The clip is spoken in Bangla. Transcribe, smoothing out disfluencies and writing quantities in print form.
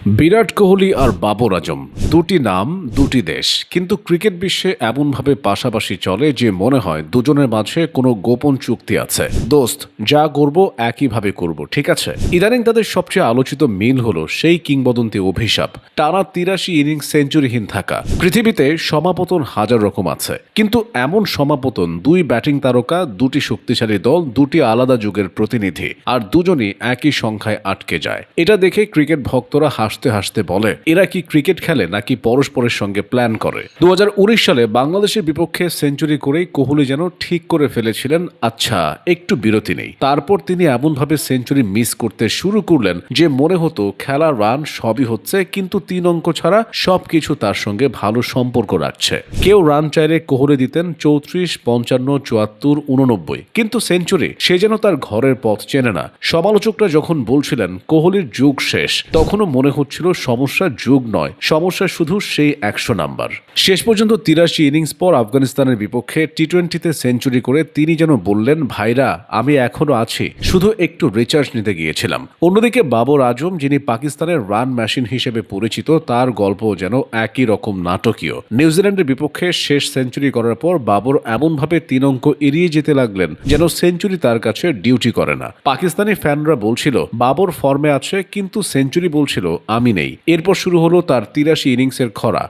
বিরাট কোহলি আর বাবর আজম দুটি নাম দুটি দেশ, কিন্তু ক্রিকেট বিশ্বে এমনভাবে পাশাপাশি চলে যে মনে হয় দুজনের মাঝে কোনো গোপন চুক্তি আছে। দোস্ত, যা করব একইভাবে করব, ঠিক আছে। ইদানিং তাদের সবচেয়ে আলোচিত মিল হলো সেই কিংবদন্তি অভিশাপ, টানা ৮৩ ইনিংস সেঞ্চুরিহীন থাকা। পৃথিবীতে সমাপতন হাজার রকম আছে, কিন্তু এমন সমাপতন দুই ব্যাটিং তারকা, দুটি শক্তিশালী দল, দুটি আলাদা যুগের প্রতিনিধি, আর দুজনই একই সংখ্যায় আটকে যায়। এটা দেখে ক্রিকেট ভক্তরা হাসতে হাসতে বলে, এরা কি ক্রিকেট খেলে নাকি পরস্পরের সঙ্গে প্ল্যান করে। ২০১৯ সালে বাংলাদেশের বিপক্ষে সেঞ্চুরি করেই কোহলি যেন ঠিক করে ফেলেছিলেন, আচ্ছা একটু বিরতি নেই। তারপর তিনি এমনভাবে সেঞ্চুরি মিস করতে শুরু করলেন যে মনে হতো খেলা, রান সবই হচ্ছে, কিন্তু ৩ অঙ্ক ছাড়া সবকিছু তার সঙ্গে ভালো সম্পর্ক রাখছে। কেউ রান চাইলে কোহলি দিতেন ৩৪, ৫৫, ৭৪, ৮৯, কিন্তু সেঞ্চুরি সে যেন তার ঘরের পথ চেনে না। সমালোচকরা যখন বলছিলেন কোহলির যুগ শেষ, তখনও মনে হচ্ছিল সমস্যা যুগ নয়, সমস্যা শুধু সেই ১০০ নাম্বার। শেষ পর্যন্ত ৮৩ ইনিংস পর আফগানিস্তানের বিপক্ষে টি-২০-তে সেঞ্চুরি করে তিনি যেন বললেন, ভাইরা আমি এখনো আছি, শুধু একটু রিচার্জ নিতে গিয়েছিলাম। অন্যদিকে বাবর আজম, যিনি পাকিস্তানের রান মেশিন হিসেবে পরিচিত, তার গল্প যেন একই রকম নাটকীয়। নিউজিল্যান্ডের বিপক্ষে শেষ সেঞ্চুরি করার পর বাবর এমনভাবে ৩ অঙ্ক এড়িয়ে যেতে লাগলেন যেন সেঞ্চুরি তার কাছে ডিউটি করে না। পাকিস্তানি ফ্যানরা বলছিল বাবর ফর্মে আছে, কিন্তু সেঞ্চুরি বলছিল আমি নেই। এরপর শুরু হলো তার ৮৩ ইনিংসের খরা।